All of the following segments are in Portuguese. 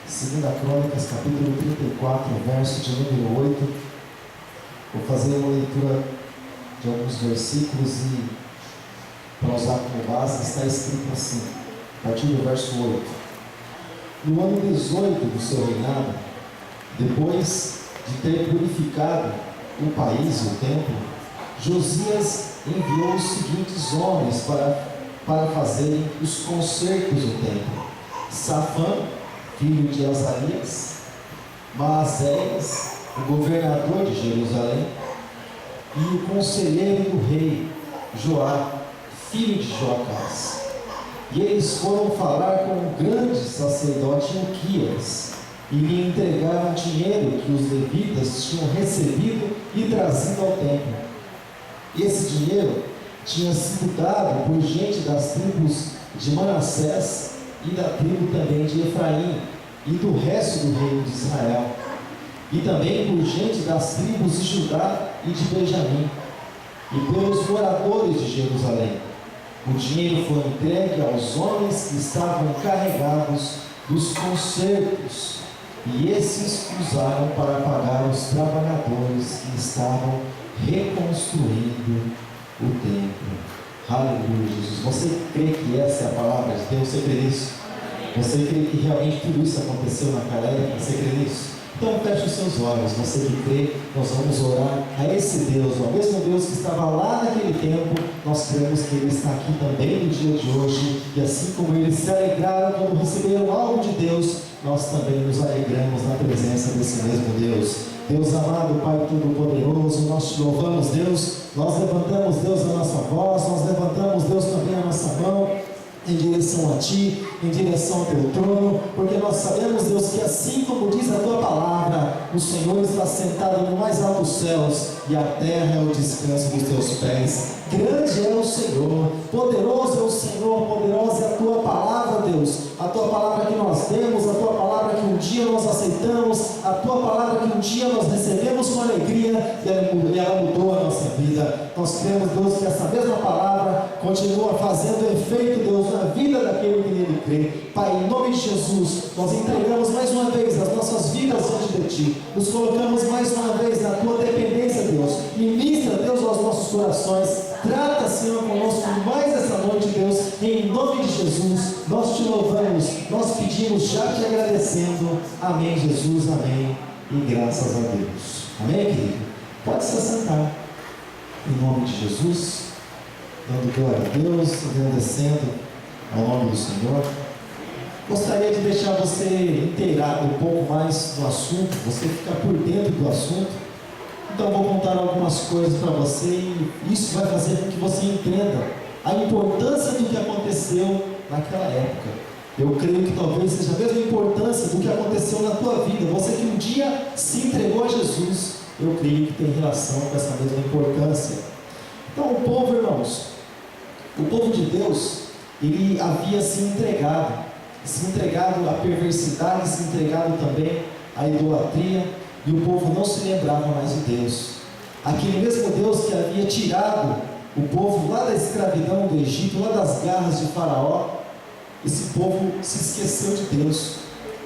Segunda Crônicas, capítulo 34, verso de número 8. Vou fazer uma leitura de alguns versículos e, para usar como base, está escrito assim, a partir do verso 8. No ano 18 do seu reinado, depois de ter purificado o país e o templo, Josias enviou os seguintes homens para fazerem os concertos do templo: Safã, filho de Azarias; Maazéias, o governador de Jerusalém, e o conselheiro do rei, Joá, filho de Joacás. E eles foram falar com o grande sacerdote Hilquias, e lhe entregaram dinheiro que os levitas tinham recebido e trazido ao templo. Esse dinheiro tinha sido dado por gente das tribos de Manassés e da tribo também de Efraim e do resto do reino de Israel, e também por gente das tribos de Judá e de Benjamim, e pelos moradores de Jerusalém. O dinheiro foi entregue aos homens que estavam encarregados dos concertos, e esses usaram para pagar os trabalhadores que estavam reconstruindo o templo. Aleluia, Jesus. Você crê que essa é a palavra de Deus? Você crê nisso? Você crê que realmente tudo isso aconteceu naquela época? Você crê nisso? Então feche os seus olhos. Você que crê, nós vamos orar a esse Deus, o mesmo Deus que estava lá naquele tempo. Nós cremos que Ele está aqui também no dia de hoje, e assim como eles se alegraram quando receberam algo de Deus, nós também nos alegramos na presença desse mesmo Deus. Deus amado, Pai Todo-Poderoso, nós te louvamos, Deus. Nós levantamos, Deus, a nossa voz, nós levantamos, Deus, também a nossa mão em direção a Ti, em direção ao Teu trono, porque nós sabemos, Deus, que assim como diz a Tua palavra, o Senhor está sentado no mais alto dos céus, e a terra é o descanso dos Teus pés. Grande é o Senhor, poderoso é o Senhor, poderosa é a Tua palavra, Deus, a Tua palavra que nós temos, a Tua palavra que um dia nós aceitamos, a Tua palavra que um dia nós recebemos com alegria, e ela mudou a nossa vida. Nós cremos, Deus, que essa mesma palavra continua fazendo efeito, Deus, na vida daquele que nele crê. Pai, em nome de Jesus, nós entregamos mais uma vez as nossas vidas diante de Ti, nos colocamos mais uma vez na Tua dependência, Deus. Ministra, Deus, aos nossos corações. Trata, Senhor, conosco mais essa noite, Deus, em nome de Jesus. Nós te louvamos, nós pedimos, já te agradecendo. Amém, Jesus, amém, e graças a Deus. Amém, querido? Pode se assentar, em nome de Jesus, dando glória a Deus, agradecendo ao nome do Senhor. Gostaria de deixar você inteirado um pouco mais do assunto, você ficar por dentro do assunto. Então vou contar algumas coisas para você, e isso vai fazer com que você entenda a importância do que aconteceu naquela época. Eu creio que talvez seja a mesma importância do que aconteceu na tua vida. Você que um dia se entregou a Jesus, eu creio que tem relação com essa mesma importância. Então o povo, irmãos, o povo de Deus, ele havia se entregado à perversidade, se entregado também à idolatria, e o povo não se lembrava mais de Deus. Aquele mesmo Deus que havia tirado o povo lá da escravidão do Egito, lá das garras de Faraó, esse povo se esqueceu de Deus,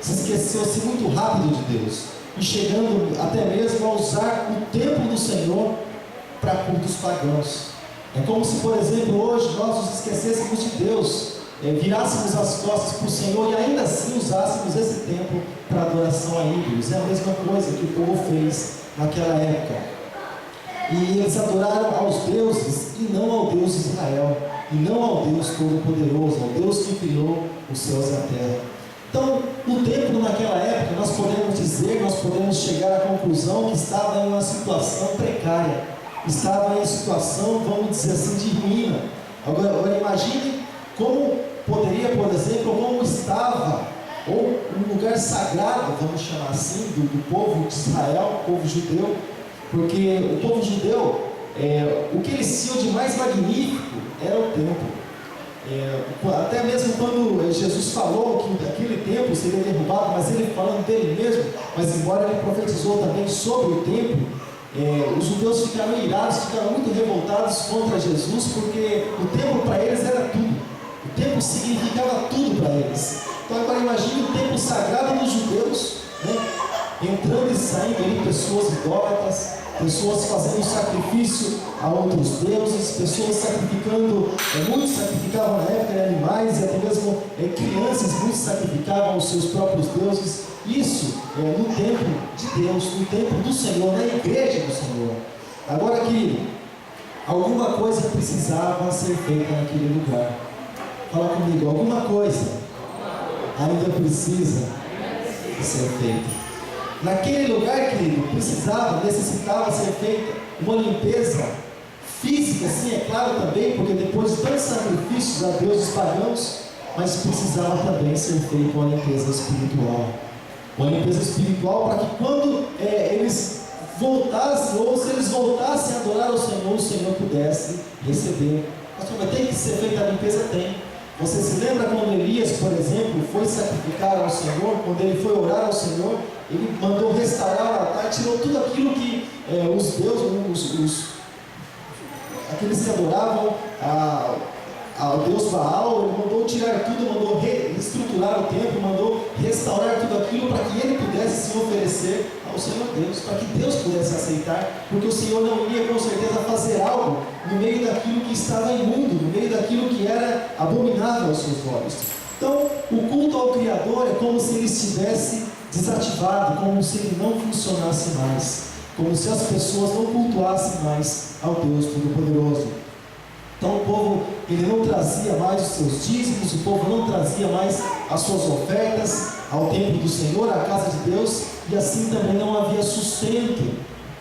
se esqueceu-se muito rápido de Deus, e chegando até mesmo a usar o templo do Senhor para cultos pagãos. É como se, por exemplo, hoje nós nos esquecêssemos de Deus, virássemos as costas para o Senhor e ainda assim usássemos esse templo para adoração a ídolos. É a mesma coisa que o povo fez naquela época. E eles adoraram aos deuses e não ao Deus de Israel, e não ao Deus Todo-Poderoso, ao Deus que criou os céus e a terra. Então, o templo naquela época, nós podemos chegar à conclusão que estava em uma situação precária, estava em situação, vamos dizer assim, de ruína. Agora imagine como poderia, por exemplo, como estava, ou um lugar sagrado, vamos chamar assim, do povo de Israel, o povo judeu, porque o povo judeu, o que eles tinham de mais magnífico era o templo. Até mesmo quando Jesus falou que aquele templo seria derrubado, mas ele falando dele mesmo, mas embora ele profetizou também sobre o templo, os judeus ficaram irados, ficaram muito revoltados contra Jesus, porque o templo para eles era tudo. O templo significava tudo para eles. Então agora imagine o templo sagrado dos judeus sobressaindo ali pessoas idólatras, pessoas fazendo sacrifício a outros deuses, pessoas sacrificando, muitos sacrificavam na época animais e até mesmo crianças, muitos sacrificavam os seus próprios deuses. Isso no templo de Deus, no templo do Senhor, na igreja do Senhor. Agora, querido, alguma coisa precisava ser feita naquele lugar. Fala comigo, alguma coisa ainda precisa ser feita. Naquele lugar, querido, necessitava ser feita uma limpeza física, sim, é claro também, porque depois de tantos sacrifícios a deuses pagãos, mas precisava também ser feita uma limpeza espiritual. Uma limpeza espiritual para que quando eles voltassem, ou se eles voltassem a adorar ao Senhor, o Senhor pudesse receber. Mas tem que ser feita a limpeza? Tem. Você se lembra quando Elias, por exemplo, foi sacrificar ao Senhor, quando ele foi orar ao Senhor, ele mandou restaurar o altar, tirou tudo aquilo que os deuses, aqueles que adoravam ao Deus Baal, ele mandou tirar tudo, mandou reestruturar o templo, mandou restaurar tudo aquilo para que ele pudesse se oferecer ao Senhor Deus, para que Deus pudesse aceitar, porque o Senhor não ia com certeza fazer algo no meio daquilo que estava imundo, no meio daquilo que era abominável aos seus olhos. Então, o culto ao Criador é como se ele estivesse desativado, como se ele não funcionasse mais, como se as pessoas não cultuassem mais ao Deus Todo-Poderoso. Então o povo, ele não trazia mais os seus dízimos, o povo não trazia mais as suas ofertas ao templo do Senhor, à casa de Deus, e assim também não havia sustento,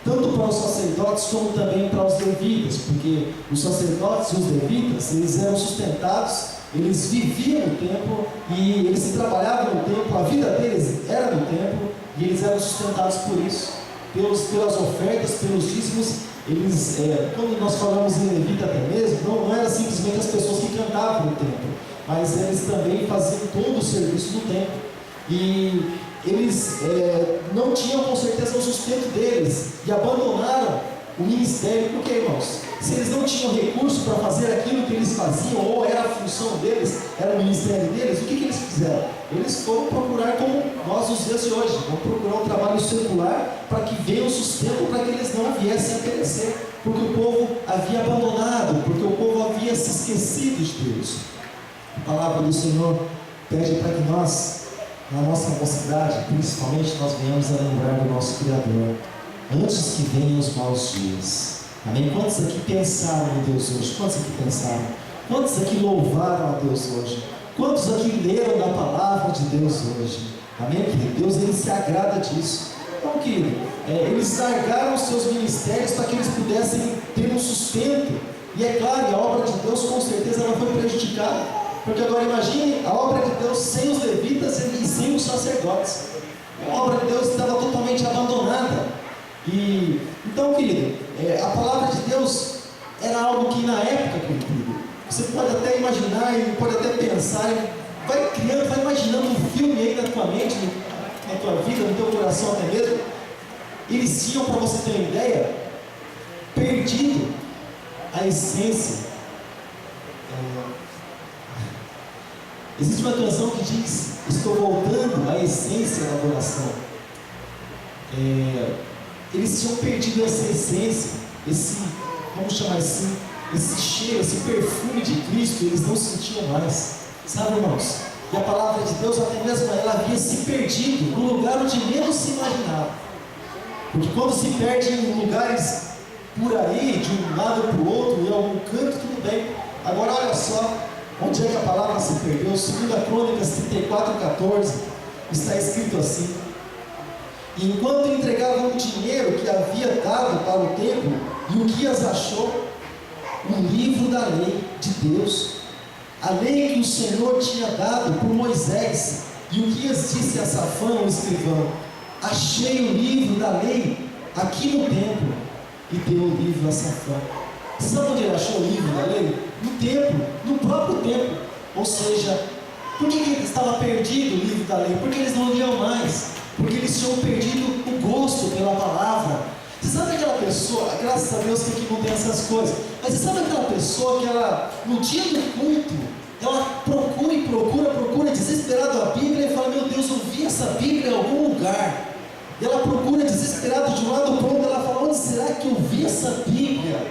tanto para os sacerdotes como também para os levitas, porque os sacerdotes e os levitas, eles eram sustentados, eles viviam no templo e eles trabalhavam no templo, a vida deles era no templo e eles eram sustentados por isso, pelas ofertas, pelos dízimos. Eles, quando nós falamos em levita até mesmo, não era simplesmente as pessoas que cantavam no templo, mas eles também faziam todo o serviço no templo. E eles não tinham com certeza o sustento deles e abandonaram o ministério. Por quê, irmãos? Se eles não tinham recurso para fazer aquilo que eles faziam, ou era a função deles, era o ministério deles, o que eles fizeram? Eles foram procurar, como nós nos dias de hoje, vão procurar um trabalho secular para que venha o sustento, para que eles não viessem a perecer, porque o povo havia abandonado, porque o povo havia se esquecido de Deus. A palavra do Senhor pede para que nós, na nossa mocidade, principalmente, nós venhamos a lembrar do nosso Criador, antes que venham os maus dias. Amém? Quantos aqui pensaram em Deus hoje? Quantos aqui pensaram? Quantos aqui louvaram a Deus hoje? Quantos aqui leram da palavra de Deus hoje? Amém, querido? Deus, ele se agrada disso. Então, querido, eles largaram os seus ministérios para que eles pudessem ter um sustento. E é claro, a obra de Deus com certeza não foi prejudicada. Porque agora imagine a obra de Deus sem os levitas e sem os sacerdotes. A obra de Deus estava totalmente abandonada. E então, querido, a palavra de Deus era algo que na época, querido, você pode até imaginar e pode até pensar, vai criando, vai imaginando um filme aí na tua mente, na tua vida, no teu coração até mesmo. Eles tinham, para você ter uma ideia, perdido a essência. Existe uma canção que diz: estou voltando à essência da adoração. Eles tinham perdido essa essência, vamos chamar assim, esse cheiro, esse perfume de Cristo, eles não sentiam mais, sabe, irmãos? E a palavra de Deus, até mesmo ela havia se perdido no lugar onde menos se imaginava, porque quando se perde em lugares por aí, de um lado para o outro, em algum canto, tudo bem. Agora olha só, onde é que a palavra se perdeu? 2 Crônicas 34:14, está escrito assim: enquanto entregavam o dinheiro que havia dado para o templo, e Uquias achou um livro da lei de Deus, a lei que o Senhor tinha dado por Moisés. E Uquias disse a Safã, o escrivão: achei o livro da lei aqui no templo. E deu o livro a Safã. Sabe onde ele achou o livro da lei? No templo, no próprio templo. Ou seja, por que estava perdido o livro da lei? Porque eles não liam mais, porque eles tinham perdido o gosto pela palavra. Você sabe aquela pessoa, graças a Deus que aqui não tem essas coisas, mas você sabe aquela pessoa que ela, no dia do culto, ela procura desesperado a Bíblia e fala: meu Deus, eu vi essa Bíblia em algum lugar. E ela procura desesperada de um lado para o outro. Ela fala: onde será que eu vi essa Bíblia?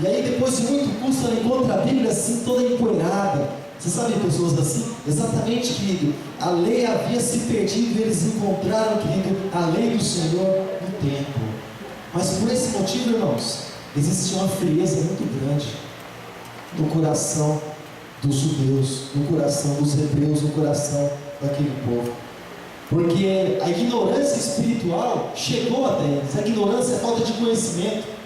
E aí, depois de muito custo, ela encontra a Bíblia assim, toda empoeirada. Você sabe pessoas assim? Exatamente, querido. A lei havia se perdido e eles encontraram, querido, a lei do Senhor no templo. Mas por esse motivo, irmãos, existe uma frieza muito grande no coração dos judeus, no coração dos hebreus, no coração daquele povo. Porque a ignorância espiritual chegou até eles. A ignorância é falta de conhecimento.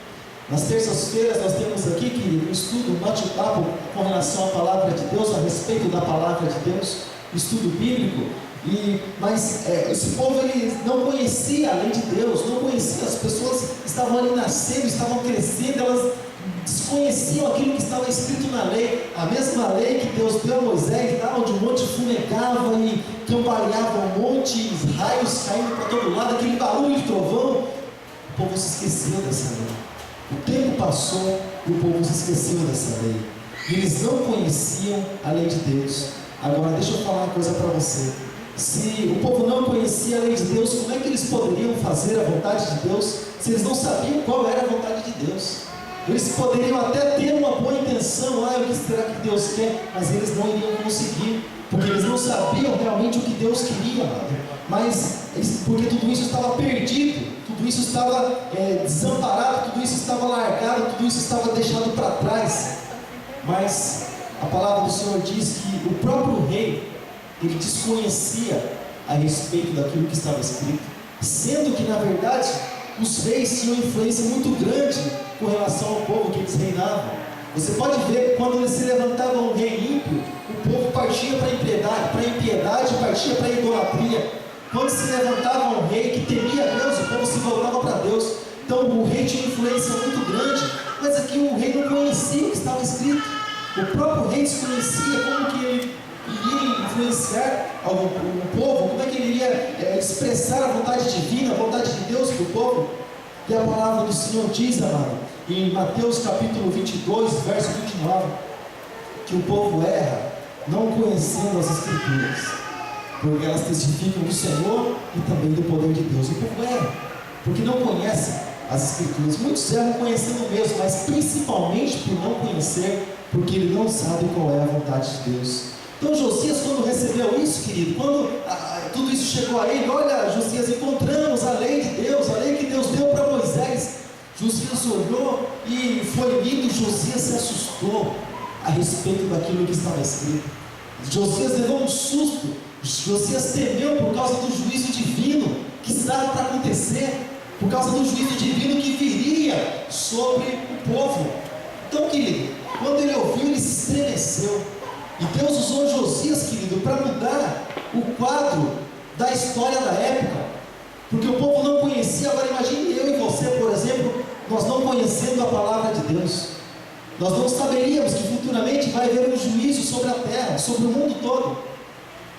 Nas terças-feiras nós temos aqui, querido, um estudo, um bate-papo com relação à palavra de Deus, a respeito da palavra de Deus, estudo bíblico. Mas esse povo ele não conhecia a lei de Deus, não conhecia. As pessoas estavam ali nascendo, estavam crescendo, elas desconheciam aquilo que estava escrito na lei, a mesma lei que Deus deu a Moisés, lá onde o monte fumegava e cambaleava um monte, raios caindo para todo lado, aquele barulho de trovão. O povo se esqueceu dessa lei. O tempo passou e o povo se esqueceu dessa lei. E eles não conheciam a lei de Deus. Agora deixa eu falar uma coisa para você. Se o povo não conhecia a lei de Deus, como é que eles poderiam fazer a vontade de Deus se eles não sabiam qual era a vontade de Deus? Eles poderiam até ter uma boa intenção, o que será que Deus quer? Mas eles não iriam conseguir, porque eles não sabiam realmente o que Deus queria, porque tudo isso estava perdido, tudo isso estava desamparado, tudo isso estava largado, tudo isso estava deixado para trás. Mas a palavra do Senhor diz que o próprio rei, ele desconhecia a respeito daquilo que estava escrito, sendo que na verdade os reis tinham influência muito grande com relação ao povo que eles reinavam. Você pode ver que quando eles se levantavam um rei ímpio, o povo partia para a impiedade, partia para a idolatria. Quando se levantava um rei que temia Deus, o povo se voltava para Deus. Então o rei tinha influência muito grande, mas aqui o rei não conhecia o que estava escrito. O próprio rei desconhecia como que ele iria influenciar o povo, como é que ele iria expressar a vontade divina, a vontade de Deus para o povo. E a palavra do Senhor diz, amado, em Mateus capítulo 22, verso 29, que o povo erra não conhecendo as Escrituras, porque elas testificam do Senhor e também do poder de Deus. O povo erra porque não conhece as Escrituras. Muitos erram conhecendo mesmo, mas principalmente por não conhecer, porque ele não sabe qual é a vontade de Deus. Então Josias, quando recebeu isso, querido, quando tudo isso chegou a ele, olha, Josias, encontramos a lei de Deus, a lei que Deus deu para Moisés. Josias olhou e foi lindo. Josias se assustou a respeito daquilo que estava escrito. Josias levou um susto. Josias temeu por causa do juízo divino que estava para acontecer, por causa do juízo divino que viria sobre o povo. Então, querido, quando ele ouviu, ele se estremeceu. E Deus usou Josias, querido, para mudar o quadro da história da época, porque o povo não conhecia. Agora imagine eu e você, por exemplo, nós não conhecendo a palavra de Deus, nós não saberíamos que futuramente vai haver um juízo sobre a terra, sobre o mundo todo.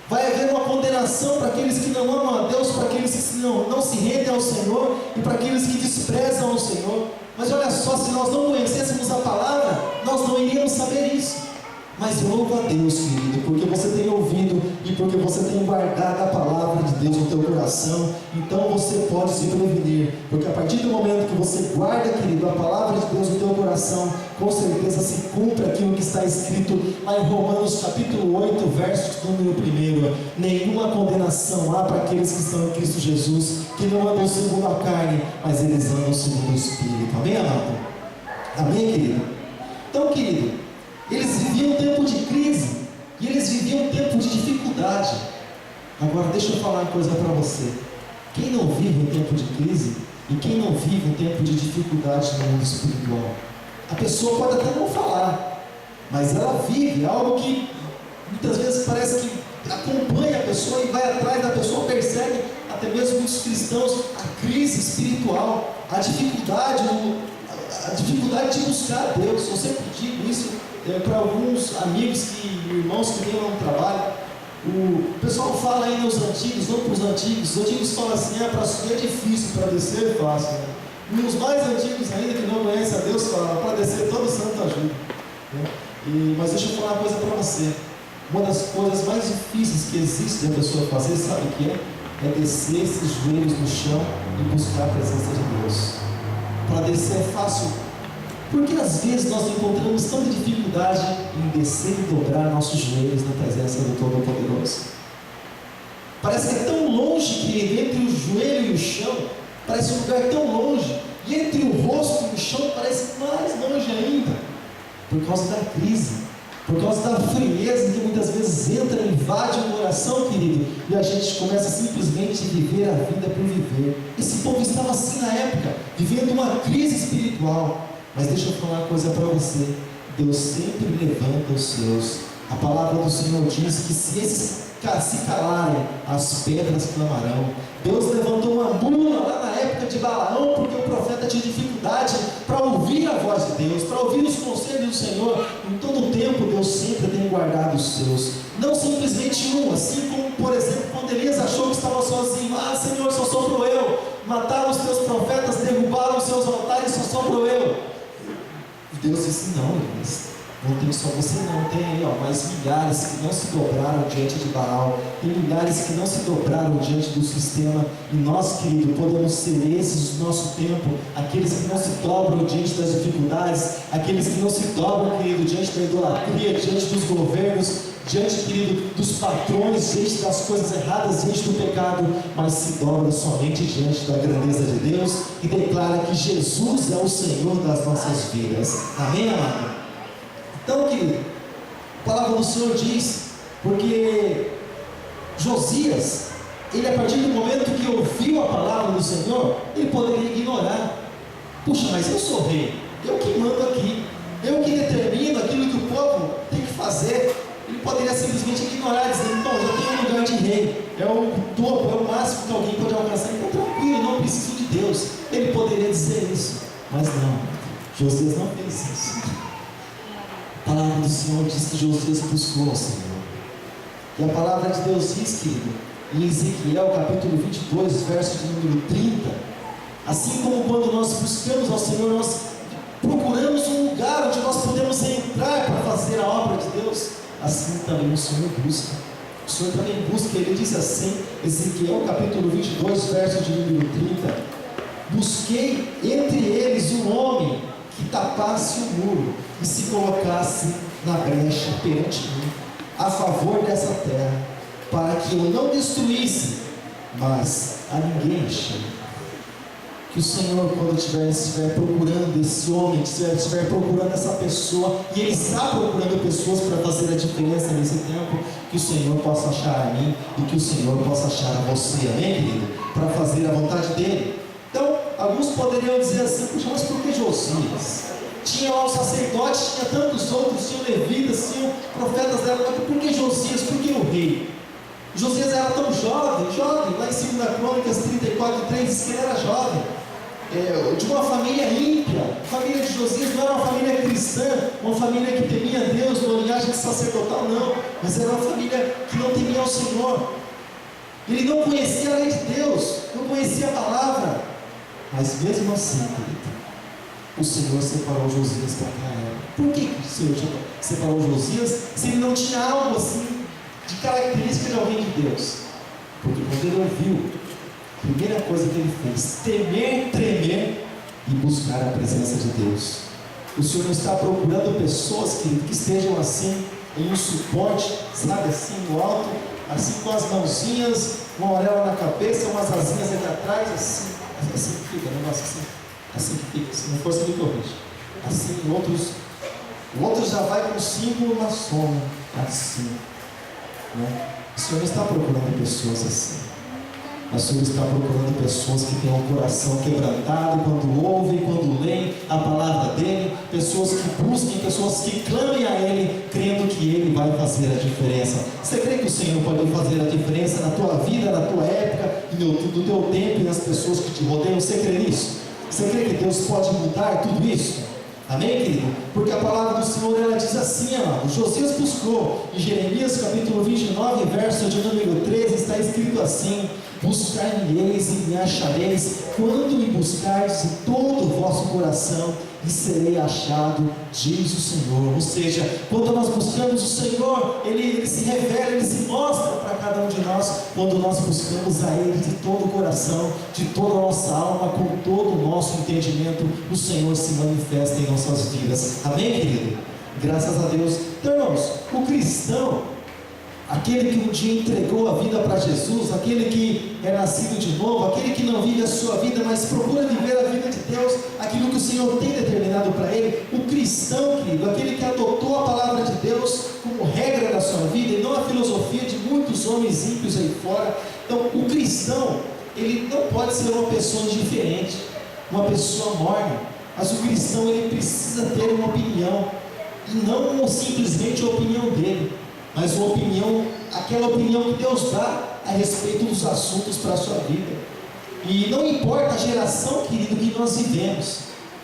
Vai haver uma condenação para aqueles que não amam a Deus, para aqueles que não se rendem ao Senhor e para aqueles que desprezam o Senhor. Mas olha só, se nós não conhecêssemos a palavra, nós não iríamos saber isso. Mas louva a Deus, querido, porque você tem ouvido e porque você tem guardado a palavra de Deus no teu coração. Então você pode se prevenir, porque a partir do momento que você guarda, querido, a palavra de Deus no teu coração, com certeza se cumpre aquilo que está escrito lá em Romanos capítulo 8, verso número 1. Nenhuma condenação há para aqueles que estão em Cristo Jesus, que não andam segundo a carne, mas eles andam segundo o Espírito. Amém, amado? Amém, querido? Então, querido, eles viviam um tempo de crise e eles viviam um tempo de dificuldade. Agora deixa eu falar uma coisa para você. Quem não vive um tempo de crise e quem não vive um tempo de dificuldade no mundo espiritual, a pessoa pode até não falar, mas ela vive algo que muitas vezes parece que acompanha a pessoa e vai atrás da pessoa, persegue até mesmo muitos cristãos, a crise espiritual, a dificuldade de buscar a Deus. Eu sempre digo isso para alguns amigos irmãos que vêm lá no trabalho. O pessoal fala aí nos antigos, não para os antigos falam assim: para subir é difícil, para descer é fácil, né? E os mais antigos ainda, que não conhecem a Deus, falam: para descer todo santo ajuda, né? Mas deixa eu falar uma coisa para você. Uma das coisas mais difíceis que existe da pessoa fazer, sabe o que é? é descer esses joelhos no chão e buscar a presença de Deus. Para descer é fácil, porque às vezes nós encontramos tanta dificuldade em descer e dobrar nossos joelhos na presença do Todo-Poderoso. Parece que é tão longe, que entre o joelho e o chão, parece um lugar tão longe, e entre o rosto e o chão parece mais longe ainda, por causa da crise, por causa da frieza que muitas vezes entra e invade o coração, querido, e a gente começa simplesmente a viver a vida por viver. Esse povo estava assim na época, vivendo uma crise espiritual. Mas deixa eu falar uma coisa para você: Deus sempre levanta os seus. A palavra do Senhor diz que se esses se calarem, as pedras clamarão. Deus levantou uma mula lá na época de Balaão, porque o profeta tinha dificuldade para ouvir a voz de Deus, para ouvir os conselhos do Senhor. Em todo o tempo, Deus sempre tem guardado os seus. Não simplesmente um, assim como, por exemplo, quando Elias achou que estava sozinho: ah, Senhor, só sobrou eu. Mataram os teus profetas, derrubaram os seus altares, só sobrou eu. Deus disse: não, Elias, não tem só você não, tem aí mais milhares que não se dobraram diante de Baal, tem milhares que não se dobraram diante do sistema, e nós, querido, podemos ser esses do nosso tempo, aqueles que não se dobram diante das dificuldades, aqueles que não se dobram, querido, diante da idolatria, diante dos governos, diante, querido, dos patrões, diante das coisas erradas, diante do pecado, mas se dobra somente diante da grandeza de Deus e declara que Jesus é o Senhor das nossas vidas. Amém, amado? Então, querido, a palavra do Senhor diz, porque Josias, ele, a partir do momento que ouviu a palavra do Senhor, ele poderia ignorar. Puxa, mas eu sou rei, eu que mando aqui, eu que determino aquilo que o povo tem que fazer. Ele poderia simplesmente ignorar, dizendo: bom, eu tenho um lugar de rei, é o topo, é o máximo que alguém pode alcançar, então tranquilo, não preciso de Deus. Ele poderia dizer isso, mas não, Josias não fez isso. A palavra do Senhor diz que Josias buscou o Senhor. E a palavra de Deus diz, querido, em Ezequiel capítulo 22, verso de número 30, assim como quando nós buscamos ao Senhor, nós procuramos um lugar onde nós podemos entrar para fazer a obra de Deus, assim também o Senhor busca. O Senhor também busca. Ele diz assim, Ezequiel capítulo 22, verso de número 30: busquei entre eles um homem que tapasse o muro e se colocasse na brecha perante mim, a favor dessa terra, para que eu não destruísse, mas a ninguém achei. Que o Senhor, quando estiver procurando esse homem, estiver procurando essa pessoa, e Ele está procurando pessoas para fazer a diferença nesse tempo, que o Senhor possa achar a mim e que o Senhor possa achar a você, amém, querido? Para fazer a vontade dEle. Então, alguns poderiam dizer assim: puxa, mas por que Josias? Tinha lá os sacerdotes, tinha tantos outros, tinham levitas, tinham profetas dela, mas por que Josias? Por que o rei? Josias era tão jovem, lá em 2 Crônicas 34:3 diz que ele era jovem, de uma família ímpia. A família de Josias não era uma família cristã, uma família que temia Deus, uma linhagem sacerdotal, não, mas era uma família que não temia ao Senhor. Ele não conhecia a lei de Deus, não conhecia a palavra, mas mesmo assim, querido, o Senhor separou Josias para aquela época. Por que o Senhor separou Josias se ele não tinha algo assim de característica de alguém de Deus? Porque quando ele ouviu, a primeira coisa que ele fez, temer, tremer e buscar a presença de Deus. O Senhor está procurando pessoas, querido, que estejam assim, em um suporte, sabe, assim no alto, assim com as mãozinhas, uma auréola na cabeça, umas asinhas aqui atrás, assim que fica, negócio assim que fica, se não for, você me corrige. Assim, o outro já vai com o símbolo na sombra, assim, né? O Senhor não está procurando pessoas assim. O Senhor está procurando pessoas que tenham o coração quebrantado quando ouvem, quando leem a palavra dEle, pessoas que busquem, pessoas que clamem a Ele, crendo que Ele vai fazer a diferença. Você crê que o Senhor pode fazer a diferença na tua vida, na tua época, no teu tempo e nas pessoas que te rodeiam? Você crê nisso? Você crê que Deus pode mudar tudo isso? Amém, querido? Porque a palavra do Senhor, ela diz assim, amado: Josias buscou. Em Jeremias capítulo 29, verso de número 13, está escrito assim: buscai-me eles e me achareis, quando me buscardes de todo o vosso coração, e serei achado, diz o Senhor. Ou seja, quando nós buscamos o Senhor, Ele se revela, Ele se mostra para cada um de nós, quando nós buscamos a Ele de todo o coração, de toda a nossa alma, com todo o nosso entendimento, o Senhor se manifesta em nossas vidas. Amém, querido? Graças a Deus. Então, irmãos, o cristão, aquele que um dia entregou a vida para Jesus, aquele que é nascido de novo, aquele que não vive a sua vida, mas procura viver a vida de Deus, aquilo que o Senhor tem determinado para ele, o cristão, querido, aquele que adotou a palavra de Deus como regra da sua vida, e não a filosofia de muitos homens ímpios aí fora. Então, o cristão, ele não pode ser uma pessoa indiferente, uma pessoa morna, mas o cristão, ele precisa ter uma opinião, e não simplesmente a opinião dele, mas uma opinião, aquela opinião que Deus dá a respeito dos assuntos para a sua vida. E não importa a geração, querido, que nós vivemos,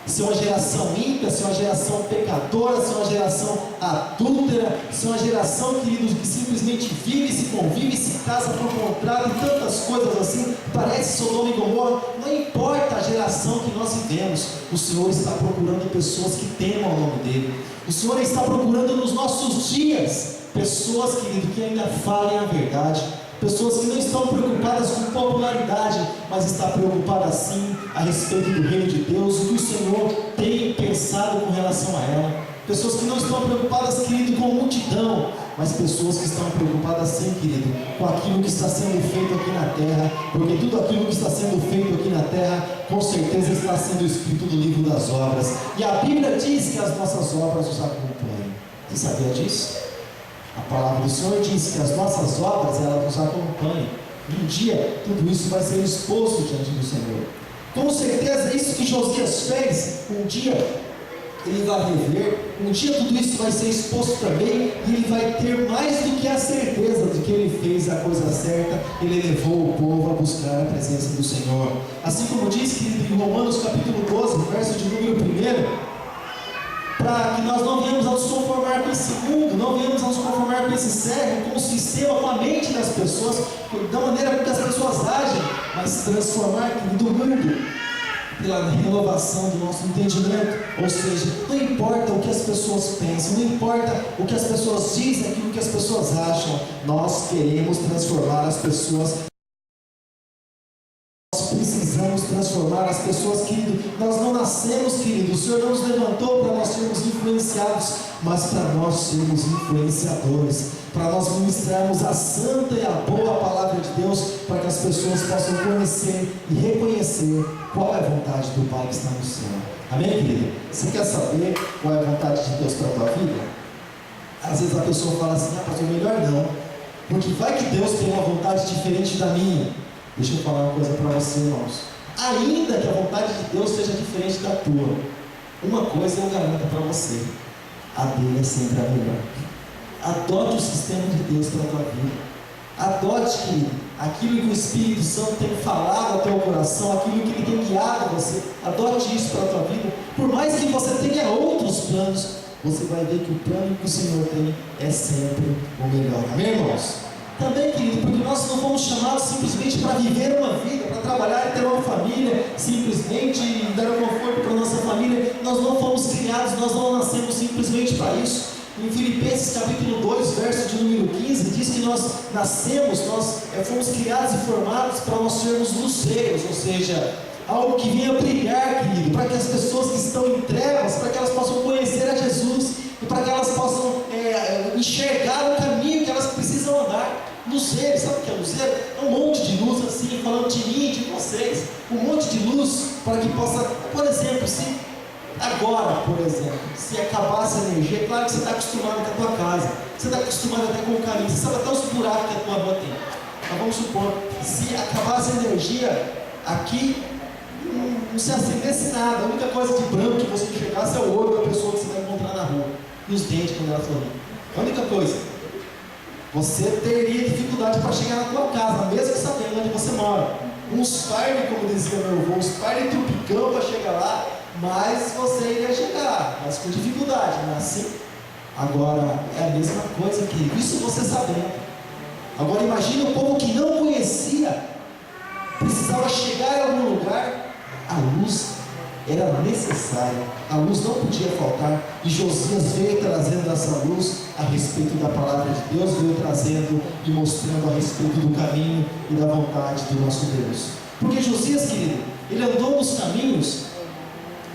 se é uma geração ímpia, se é uma geração pecadora, se é uma geração adúltera, se é uma geração, querido, que simplesmente vive, se convive, se casa por contrato e tantas coisas assim, parece Sodoma e Gomorra. Não importa a geração que nós vivemos, o Senhor está procurando pessoas que temam o nome dEle. O Senhor está procurando nos nossos dias pessoas, querido, que ainda falem a verdade, pessoas que não estão preocupadas com popularidade, mas estão preocupadas sim a respeito do reino de Deus, o que o Senhor tem pensado com relação a ela. Pessoas que não estão preocupadas, querido, com multidão, mas pessoas que estão preocupadas sim, querido, com aquilo que está sendo feito aqui na terra, porque tudo aquilo que está sendo feito aqui na terra, com certeza está sendo escrito no livro das obras, e a Bíblia diz que as nossas obras os acompanham. Você sabia disso? A palavra do Senhor diz que as nossas obras, elas nos acompanham. Um dia, tudo isso vai ser exposto diante do Senhor. Com certeza, isso que Josias fez, um dia ele vai rever, um dia tudo isso vai ser exposto também, e ele vai ter mais do que a certeza de que ele fez a coisa certa. Ele levou o povo a buscar a presença do Senhor. Assim como diz que em Romanos capítulo 12, verso de número 1, para que nós não venhamos a nos conformar com esse mundo, não venhamos a nos conformar com esse século, com o sistema, com a mente das pessoas, da maneira como as pessoas agem, mas transformar, querido, o mundo pela renovação do nosso entendimento. Ou seja, não importa o que as pessoas pensam, não importa o que as pessoas dizem, aquilo que as pessoas acham, nós queremos transformar as pessoas. Precisamos transformar as pessoas, querido. Nós não nascemos, querido, o Senhor não nos levantou para nós sermos influenciados, mas para nós sermos influenciadores, para nós ministrarmos a santa e a boa palavra de Deus, para que as pessoas possam conhecer e reconhecer qual é a vontade do Pai que está no céu. Amém, querido? Você quer saber qual é a vontade de Deus para a tua vida? Às vezes a pessoa fala assim: ah, pastor, melhor não, porque vai que Deus tem uma vontade diferente da minha. Deixa eu falar uma coisa para você, irmãos. Ainda que a vontade de Deus seja diferente da tua, uma coisa eu garanto para você: a dele é sempre a melhor. Adote o sistema de Deus para a tua vida. Adote, querido, aquilo que o Espírito Santo tem falado ao teu coração, aquilo que ele tem guiado você. Adote isso para a tua vida. Por mais que você tenha outros planos, você vai ver que o plano que o Senhor tem é sempre o melhor. Amém, irmãos? Também, querido, porque nós não fomos chamados simplesmente para viver uma vida, para trabalhar e ter uma família, simplesmente dar um conforto para a nossa família. Nós não fomos criados, nós não nascemos simplesmente para isso. Em Filipenses capítulo 2, verso de número 15, diz que nós nascemos, nós fomos criados e formados para nós sermos luzeiros, ou seja, algo que venha brilhar, querido, para que as pessoas que estão em trevas, para que elas possam conhecer a Jesus, e para que elas possam enxergar o caminho que elas precisam andar. Luzeiro, sabe o que é luzeiro? É um monte de luz assim, falando de mim, de vocês, um monte de luz para que possa, por exemplo, se agora, por exemplo, se acabasse a energia, claro que você está acostumado com a tua casa, você está acostumado até com o caminho, você sabe até os buracos que a tua rua tem. Mas vamos supor, se acabasse a energia, aqui não se acendesse nada, a única coisa de branco que você enxergasse é o olho da pessoa que você vai encontrar na rua, e os dentes quando ela sorri. A única coisa. Você teria dificuldade para chegar na tua casa, mesmo sabendo onde você mora. Uns fardos, como dizia meu avô, uns fardos tupicão para chegar lá, mas você iria chegar, mas com dificuldade, não é assim? Agora, é a mesma coisa que isso você sabendo. Agora imagine o povo que não conhecia, precisava chegar em algum lugar. A luz era necessária, a luz não podia faltar, e Josias veio trazendo essa luz a respeito da palavra de Deus, veio trazendo e mostrando a respeito do caminho e da vontade do nosso Deus. Porque Josias, querido, ele andou nos caminhos,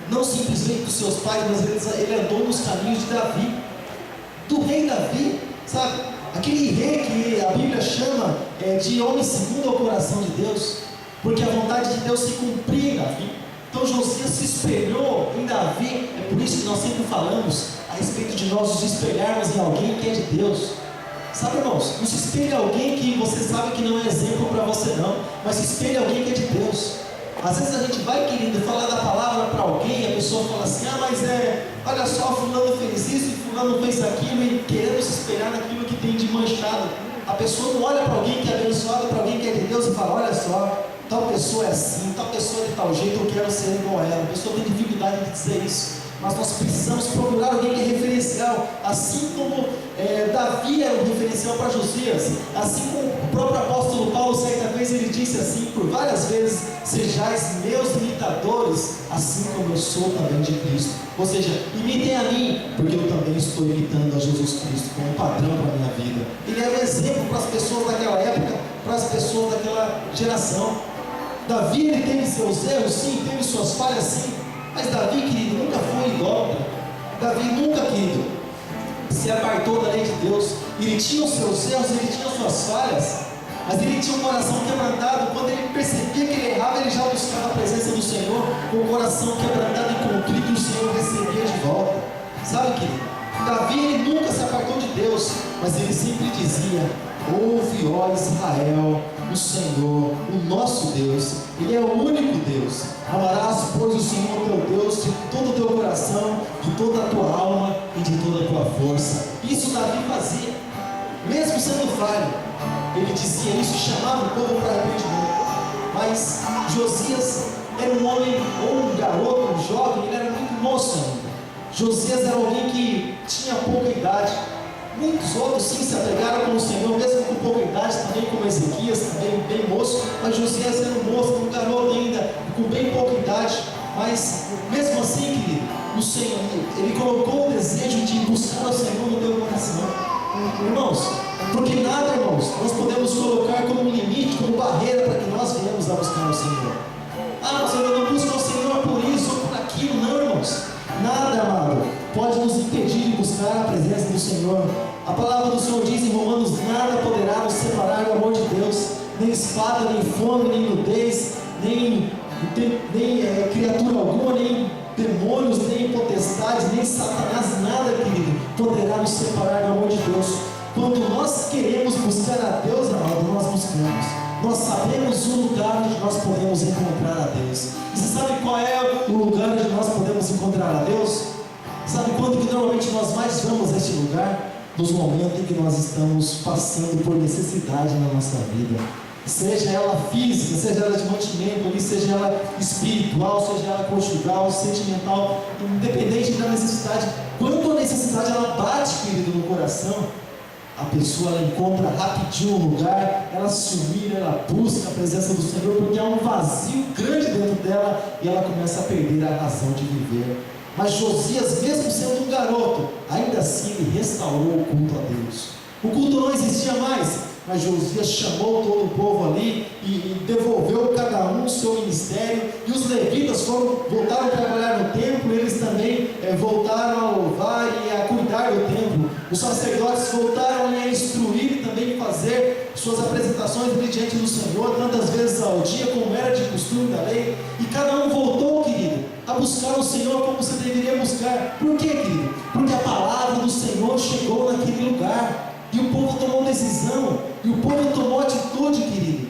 não simplesmente dos seus pais, mas ele andou nos caminhos de Davi, do rei Davi, sabe? Aquele rei que a Bíblia chama de homem segundo ao coração de Deus, porque a vontade de Deus se cumpria em Davi. Então Josias se espelhou em Davi. É por isso que nós sempre falamos a respeito de nós nos espelharmos em alguém que é de Deus. Sabe, irmãos, não se espelhe em alguém que você sabe que não é exemplo para você não, mas se espelhe em alguém que é de Deus. Às vezes a gente vai, querido, falar da palavra para alguém, e a pessoa fala assim, mas olha só, fulano fez isso e fulano fez aquilo, e querendo se espelhar naquilo que tem de manchado. A pessoa não olha para alguém que é abençoado, para alguém que é de Deus e fala, olha só, tal pessoa é assim, tal pessoa é de tal jeito, eu quero ser igual a ela. A pessoa tem dificuldade de dizer isso, mas nós precisamos procurar alguém que é referencial, assim como Davi era um referencial para Josias, assim como o próprio apóstolo Paulo, certa vez ele disse assim, por várias vezes, sejais meus imitadores, assim como eu sou também de Cristo. Ou seja, imitem a mim, porque eu também estou imitando a Jesus Cristo como padrão para a minha vida. Ele era um exemplo para as pessoas daquela época, para as pessoas daquela geração. Davi, ele teve seus erros, sim, teve suas falhas, sim, mas Davi, querido, nunca foi idólatra. Davi nunca, querido, se apartou da lei de Deus. Ele tinha os seus erros, ele tinha as suas falhas, mas ele tinha um coração quebrantado. Quando ele percebia que ele errava, ele já buscava a presença do Senhor com o coração quebrantado e contrito, o Senhor recebia de volta. Sabe, querido, Davi, ele nunca se apartou de Deus, mas ele sempre dizia, ouve, ó Israel, o Senhor, o nosso Deus, Ele é o único Deus. Amarás, pois, o Senhor teu Deus de todo o teu coração, de toda a tua alma e de toda a tua força. Isso Davi fazia, mesmo sendo falho. Ele dizia isso e chamava o povo para arrependimento. Mas Josias era um homem, ou um garoto, um jovem, ele era muito moço ainda. Josias era alguém que tinha pouca idade. Muitos outros sim se apegaram com o Senhor, mesmo com pouca idade, também como Ezequias, também bem moço, mas Josias era um moço, um garoto ainda, com bem pouca idade, mas mesmo assim, querido, o Senhor, ele colocou o desejo de buscar o Senhor no teu coração. Irmãos, porque nada, irmãos, nós podemos colocar como limite, como barreira para que nós venhamos a buscar o Senhor. Mas eu não busco o Senhor por isso ou por aquilo, não, irmãos. Nada, amado, pode nos impedir de buscar a presença do Senhor. A palavra do Senhor diz em Romanos, nada poderá nos separar do amor de Deus, nem espada, nem fome, nem nudez, nem criatura alguma, nem demônios, nem potestades, nem Satanás, nada, querido, poderá nos separar do amor de Deus. Quando nós queremos buscar a Deus, amado, nós buscamos. Nós sabemos o lugar onde nós podemos encontrar a Deus. E você sabe qual é o lugar onde nós podemos encontrar a Deus? Sabe quando que normalmente nós mais vamos a este lugar? Nos momentos em que nós estamos passando por necessidade na nossa vida. Seja ela física, seja ela de mantimento, seja ela espiritual, seja ela conjugal, sentimental, independente da necessidade. Quando a necessidade ela bate, querido, no coração, a pessoa ela encontra rapidinho um lugar, ela se humilha, ela busca a presença do Senhor, porque há um vazio grande dentro dela e ela começa a perder a razão de viver. Mas Josias, mesmo sendo um garoto, ainda assim ele restaurou o culto a Deus. O culto não existia mais, mas Josias chamou todo o povo ali e devolveu cada um o seu ministério, e os levitas voltaram a trabalhar no templo, eles também voltaram a louvar e a cuidar do templo. Os sacerdotes voltaram a instruir e também fazer suas apresentações diante do Senhor, tantas vezes ao dia, como era de costume da lei, e cada um voltou, querido, a buscar o Senhor como você deveria buscar. Por quê, querido? Porque a palavra do Senhor chegou naquele lugar, e o povo tomou decisão, e o povo tomou atitude, querido.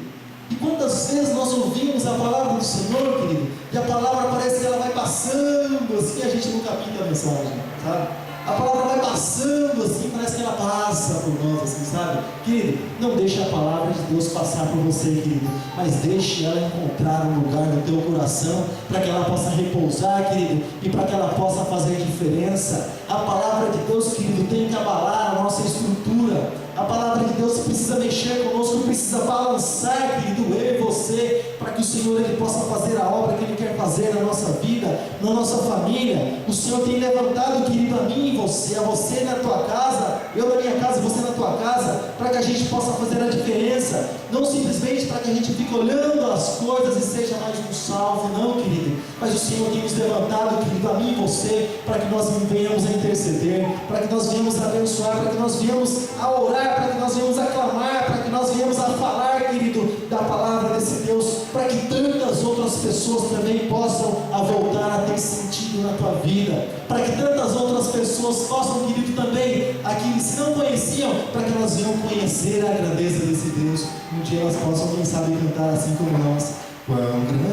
E quantas vezes nós ouvimos a palavra do Senhor, querido, e a palavra parece que ela vai passando assim, a gente não capta a mensagem, sabe? A palavra vai passando assim, parece que ela passa por nós, assim, sabe? Querido, não deixe a palavra de Deus passar por você, querido, mas deixe ela encontrar um lugar no teu coração, para que ela possa repousar, querido, e para que ela possa fazer diferença. A palavra de Deus, querido, tem que abalar a nossa estrutura. A palavra de Deus precisa mexer conosco, precisa balançar, querido, eu e você, para que o o Senhor Ele possa fazer a obra que Ele quer fazer na nossa vida, na nossa família. O Senhor tem levantado, querido, a mim e você, a você na tua casa, eu na minha casa, você na tua casa, para que a gente possa fazer a diferença, não simplesmente para que a gente fique olhando as coisas e seja mais um salvo, não, querido, mas o Senhor tem nos levantado, querido, a mim e você, para que nós venhamos a interceder, para que nós venhamos a abençoar, para que nós venhamos a orar, para que nós venhamos a clamar, para que nós venhamos a falar, querido, da palavra desse Deus, para que tantas outras pessoas também possam a voltar a ter sentido na tua vida, para que tantas outras pessoas possam, querido, também, aqui se não conheciam, para que elas venham conhecer a grandeza desse Deus. Um dia elas possam, quem sabe, cantar assim como nós: quão grande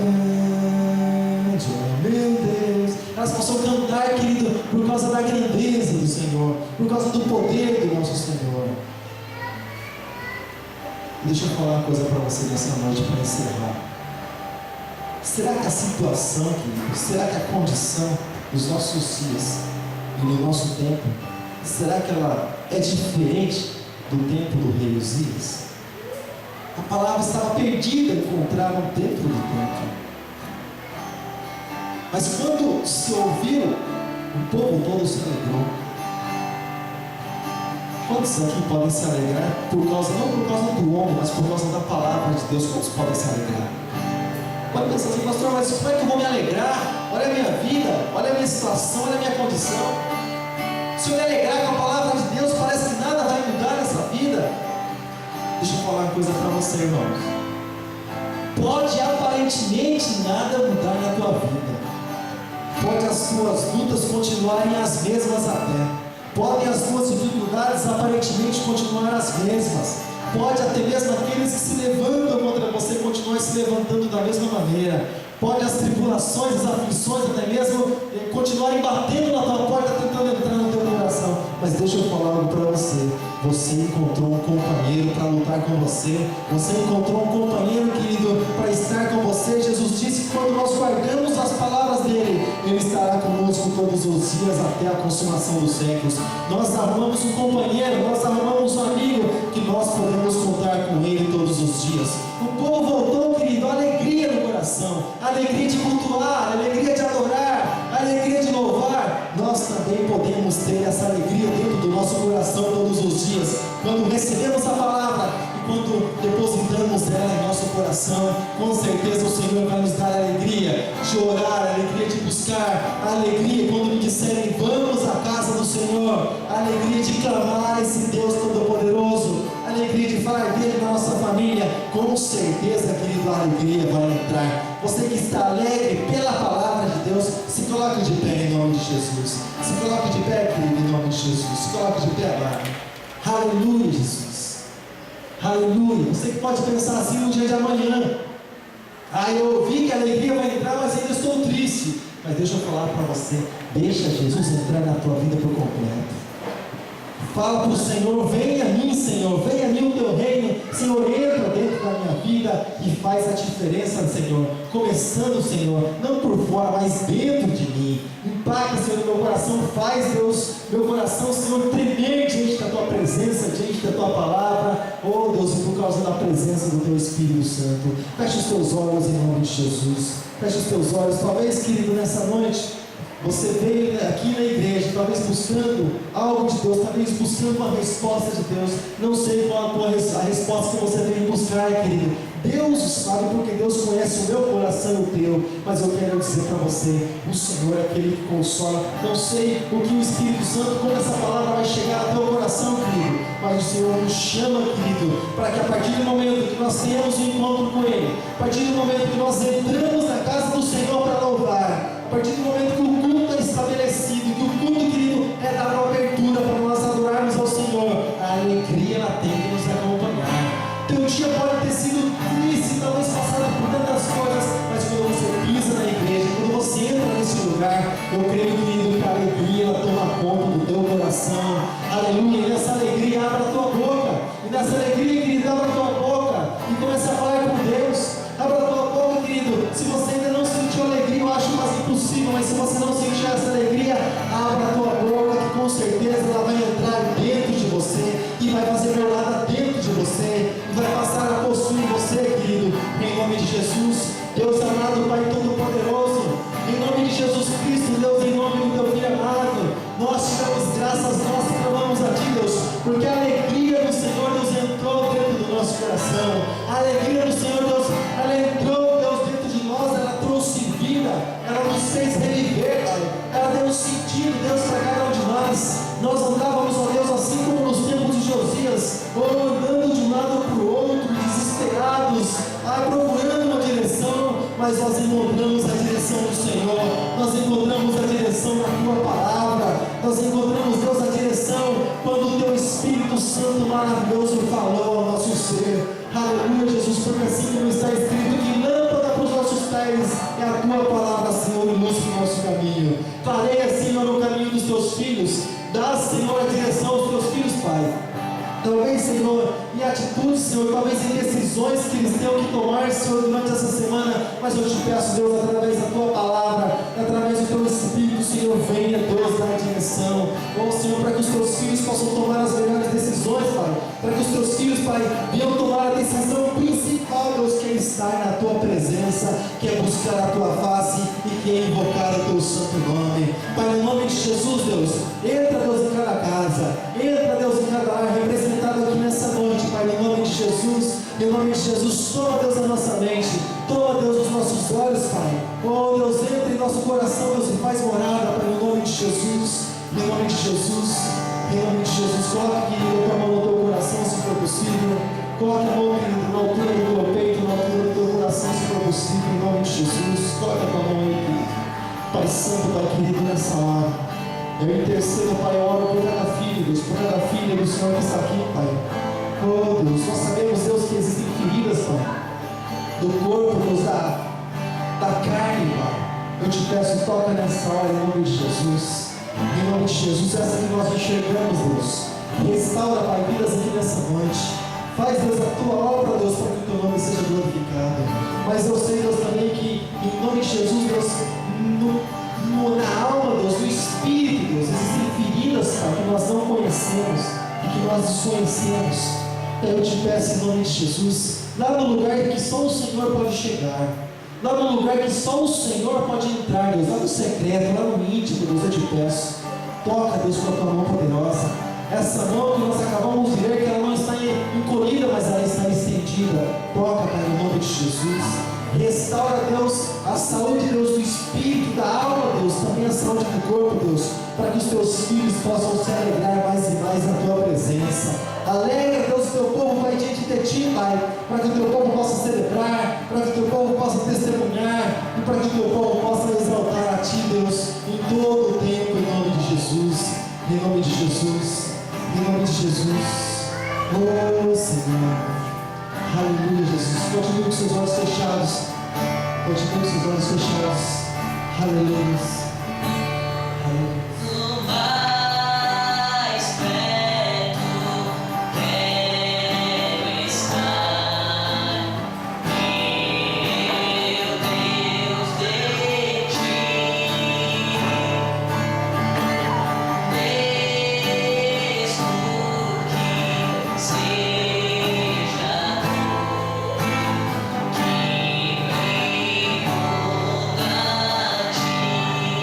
é meu Deus. Elas possam cantar, querido, por causa da grandeza do Senhor, por causa do poder do nosso Senhor. Deixa eu falar uma coisa para você nessa noite, para encerrar. Será que a situação, querido, será que a condição dos nossos dias e do nosso tempo, será que ela é diferente do tempo do rei Uzias? A palavra estava perdida, encontraram dentro do templo. Mas quando se ouviu, o povo todo se alegrou. Quantos aqui podem se alegrar por causa, não por causa do homem, mas por causa da palavra de Deus? Quantos podem se alegrar? Pode pensar assim: pastor, mas como é que eu vou me alegrar? Olha a minha vida, olha a minha situação, olha a minha condição. Se eu me alegrar com a palavra de Deus, parece que nada vai mudar nessa vida. Deixa eu falar uma coisa para você, irmãos. Pode aparentemente nada mudar na tua vida. Pode as tuas lutas continuarem as mesmas até. Podem as tuas dificuldades aparentemente continuar as mesmas. Pode até mesmo aqueles que se levantam contra você continuar se levantando da mesma maneira. Pode as tribulações, as aflições até mesmo continuarem batendo na tua porta, tentando entrar no teu coração. Mas deixa eu falar algo para você. Você encontrou um companheiro para lutar com você. Você encontrou um companheiro, querido, para estar com você. Jesus disse que quando nós guardamos as palavras dele, ele estará conosco todos os dias até a consumação dos séculos. Nós arrumamos um companheiro, nós arrumamos um amigo que nós podemos contar com ele todos os dias. O povo voltou, querido, a alegria no coração, a alegria de cultuar, a alegria de adorar, a alegria de louvar. Nós também podemos ter essa alegria dentro do nosso coração todos os dias, quando recebemos a palavra e quando depositamos ela em nosso coração. Com certeza o Senhor vai nos dar a alegria de orar, a alegria de buscar, a alegria quando me disserem vamos à casa do Senhor, a alegria de clamar a esse Deus Todo-Poderoso, a alegria de falar dele na nossa família. Com certeza, querido, a alegria vai entrar. Você que está alegre pela palavra de Deus, se coloque de pé em nome de Jesus. Se coloque de pé, querido, em nome de Jesus. Se coloque de pé, amado. Aleluia, Jesus. Aleluia. Você que pode pensar assim no dia de amanhã: eu ouvi que a alegria vai entrar, mas ainda estou triste. Mas deixa eu falar para você: deixa Jesus entrar na tua vida por completo. Fala para o Senhor: venha a mim, Senhor, venha a mim o teu reino. Senhor, entra dentro da minha vida e faz a diferença, Senhor. Começando, Senhor, não por fora, mas dentro de mim. Impacta, Senhor, no meu coração. Faz, Deus, meu coração, Senhor, tremer diante da tua presença, diante da tua palavra. Oh, Deus, por causa da presença do teu Espírito Santo. Feche os teus olhos em nome de Jesus. Feche os teus olhos. Talvez, querido, nessa noite você veio aqui na igreja, talvez buscando algo de Deus, talvez buscando uma resposta de Deus. Não sei qual a resposta que você veio buscar, querido. Deus sabe, porque Deus conhece o meu coração e o teu. Mas eu quero dizer para você: o Senhor é aquele que consola. Não sei o que o Espírito Santo, como essa palavra vai chegar ao teu coração, querido, mas o Senhor nos chama, querido, para que a partir do momento que nós temos um encontro com Ele, a partir do momento que nós entramos na casa do Senhor para louvar, a partir do momento que o culto é estabelecido, que o culto, querido, é dar uma abertura para nós adorarmos ao Senhor, a alegria ela tem que nos acompanhar. Teu dia pode ter sido triste, talvez passado por tantas coisas, mas quando você pisa na igreja, quando você entra nesse lugar, eu creio, querido, que a alegria ela toma conta do teu coração. Aleluia. E nessa alegria, abra a tua boca. E nessa alegria, querido, abra a tua boca e comece a falar com Deus. Abra a tua boca, querido. Se você ainda não sentiu alegria, eu acho quase impossível, mas se você não sentir essa alegria, abra a tua boca, que com certeza ela vai entrar dentro de você e vai fazer morada dentro de você e vai passar a possuir você, querido, em nome de Jesus. Deus amado, Pai Todo-Poderoso, em nome de Jesus Cristo, Deus, em nome do Teu Filho amado, nós te damos graças, nós clamamos a Ti, Deus, porque a alegria do Senhor, Deus, entrou dentro do nosso coração. A alegria do Senhor, Deus, ela entrou, Deus, dentro de nós, ela trouxe vida, ela nos fez reviver, Pai. Ela deu um sentido, Deus, para cada um de nós. Nós andávamos, ó Deus, assim como nos tempos de Josias, andando de um lado para o outro, desesperados, procurando uma direção, mas nós encontramos a direção do Senhor, nós encontramos a direção na Tua palavra, nós encontramos, Deus, a direção quando o Teu Espírito Santo maravilhoso falou ao nosso ser. Aleluia, Jesus, porque assim como está escrito, que lâmpada para os nossos pés é a Tua palavra, Senhor, e luz para o nosso caminho. Clareia, Senhor, no caminho dos Teus filhos, dá, Senhor, a direção aos Teus filhos, Pai. Talvez, Senhor, em atitudes, Senhor, talvez em decisões que eles tenham que tomar, Senhor, durante essa semana, mas eu te peço, Deus, através da Tua palavra, através do Teu Espírito, Senhor, venha, Deus, dar a direção, Senhor, para que os Teus filhos possam tomar as melhores decisões, Pai, para que os Teus filhos, Pai, venham tomar a decisão principal, Deus, que é estar na Tua presença, que é buscar a Tua face e que é invocar o Teu santo nome. Pai, no nome de Jesus, Deus, entra, Deus, em cada casa, entra, Deus, em cada lar, representado aqui nessa noite, Pai, no nome de Jesus, em nome de Jesus, toma, Deus, a nossa mente, toma, Deus, os nossos olhos, Pai, Deus, entra em nosso coração, Deus, e faz morada, Pai, no nome de Jesus, em nome de Jesus, em nome de Jesus. Coloque, querido, a Tua mão no Teu coração, se for possível, coloque a mão, querido, na altura do Teu peito, na altura do Teu coração, se for possível, em nome de Jesus. Coloque a Tua mão aí, querido. Pai Santo, Pai querido, nessa hora eu intercedo, Pai, eu oro por cada filho, Deus, por cada filha do Senhor que está aqui, Pai. Deus, nós sabemos, Deus, que existem feridas, Pai, do corpo, Deus, da carne, Pai. Eu te peço, toca nessa hora, em nome de Jesus. Em nome de Jesus, essa que nós enxergamos, Deus. Restaura, Pai, vidas aqui nessa noite. Faz, Deus, a Tua obra, Deus, para que o Teu nome seja glorificado. Mas eu sei, Deus, também que, em nome de Jesus, Deus, na alma, Deus, no Espírito, Deus, existem feridas, Pai, que nós não conhecemos e que nós desconhecemos. Então eu te peço, em nome de Jesus, lá no lugar que só o Senhor pode chegar, lá no lugar que só o Senhor pode entrar, Deus, lá no secreto, lá no íntimo, Deus, eu te peço, toca, Deus, com a Tua mão poderosa. Essa mão que nós acabamos de ver, que ela não está encolhida, mas ela está estendida. Toca, Pai, em nome de Jesus. Restaura, Deus, a saúde, Deus, do espírito, da alma, Deus, também a saúde do corpo, Deus, para que os Teus filhos possam se alegrar mais e mais na Tua presença. Alegra, Deus, o Teu povo vai diante de Ti, Pai, para que o Teu povo possa celebrar, para que o Teu povo possa testemunhar e para que o Teu povo possa exaltar a Ti, Deus, em todo o tempo, em nome de Jesus, em nome de Jesus, em nome de Jesus. Oh, Senhor. Aleluia, Jesus. Continue com seus olhos fechados. Continue com seus olhos fechados. Aleluia. Aleluia. Seja tu que vem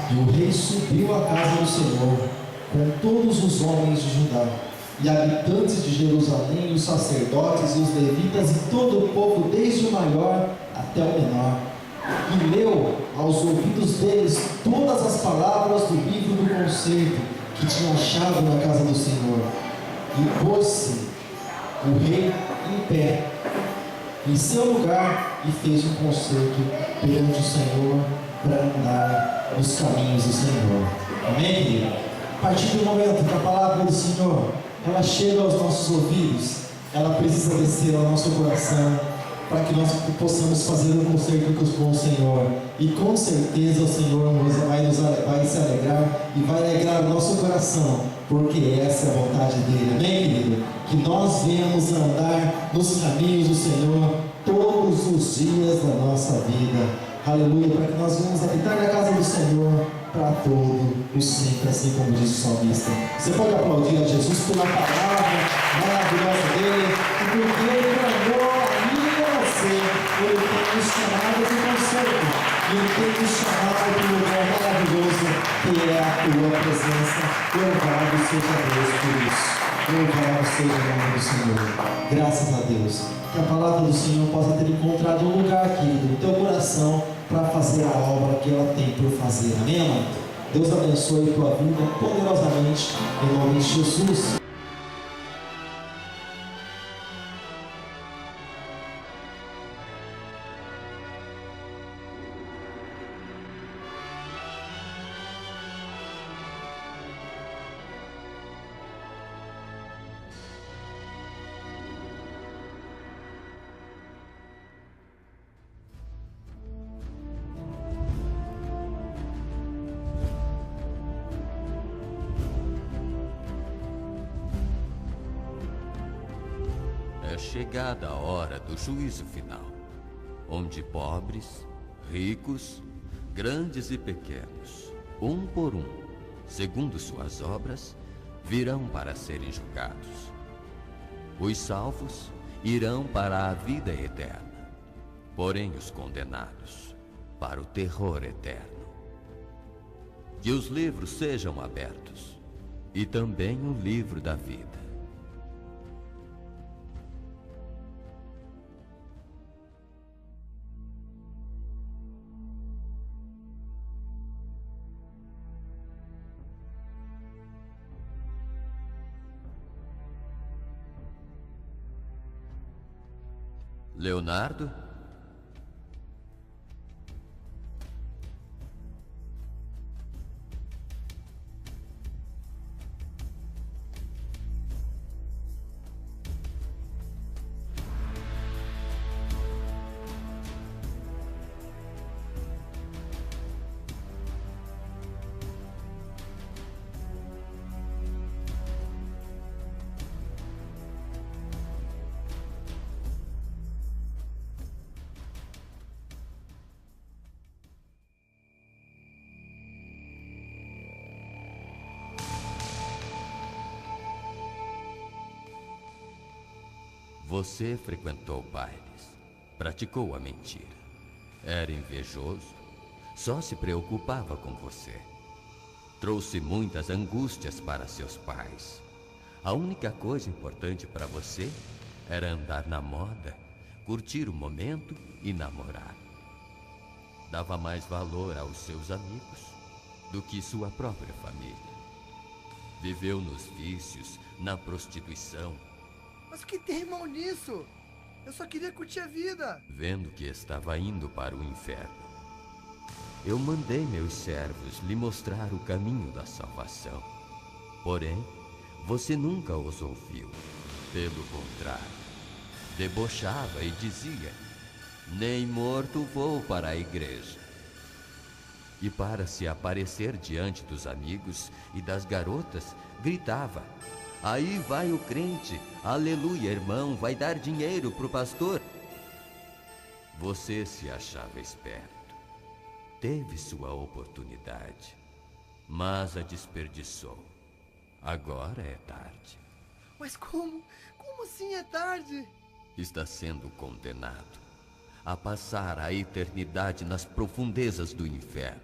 E o rei subiu à casa do Senhor com todos os homens de Judá, e habitantes de Jerusalém, os sacerdotes e os levitas, e todo o povo, desde o maior até o menor. E leu aos ouvidos deles todas as palavras do livro do concerto que tinha achado na casa do Senhor. E pôs-se o rei em pé em seu lugar e fez um concerto perante o Senhor para andar nos caminhos do Senhor. Amém, querido? A partir do momento que a palavra do Senhor ela chega aos nossos ouvidos, ela precisa descer ao nosso coração, para que nós possamos fazer um concerto com o Senhor. E com certeza o Senhor vai se alegrar e vai alegrar o nosso coração, porque essa é a vontade dele. Amém, querido? Que nós venhamos andar nos caminhos do Senhor todos os dias da nossa vida. Aleluia, para que nós venhamos habitar na casa do Senhor para todo o sempre, assim como diz o salmista. Você pode aplaudir a Jesus pela palavra maravilhosa dele, e porque ele clamou a mim e a você. Ele tem nos chamado de concerto, ele tem nos chamado para um lugar maravilhoso que é a tua presença. Louvado seja Deus por isso. Louvado seja o nome do Senhor. Graças a Deus. Que a palavra do Senhor possa ter encontrado um lugar, querido, no teu coração, para fazer a obra que ela tem por fazer. Amém, amado? Deus abençoe a tua vida poderosamente, em nome de Jesus. É chegada a hora do juízo final, onde pobres, ricos, grandes e pequenos, um por um, segundo suas obras, virão para serem julgados. Os salvos irão para a vida eterna, porém os condenados para o terror eterno. Que os livros sejam abertos, e também o livro da vida. Leonardo? Você frequentou bailes, praticou a mentira, era invejoso, só se preocupava com você. Trouxe muitas angústias para seus pais. A única coisa importante para você era andar na moda, curtir o momento e namorar. Dava mais valor aos seus amigos do que sua própria família. Viveu nos vícios, na prostituição. Mas o que tem mal nisso? Eu só queria curtir a vida. Vendo que estava indo para o inferno, eu mandei meus servos lhe mostrar o caminho da salvação. Porém, você nunca os ouviu. Pelo contrário, debochava e dizia: nem morto vou para a igreja. E para se aparecer diante dos amigos e das garotas, gritava: aí vai o crente, aleluia, irmão, vai dar dinheiro pro pastor. Você se achava esperto, teve sua oportunidade, mas a desperdiçou. Agora é tarde. Mas como? Como assim é tarde? Está sendo condenado a passar a eternidade nas profundezas do inferno,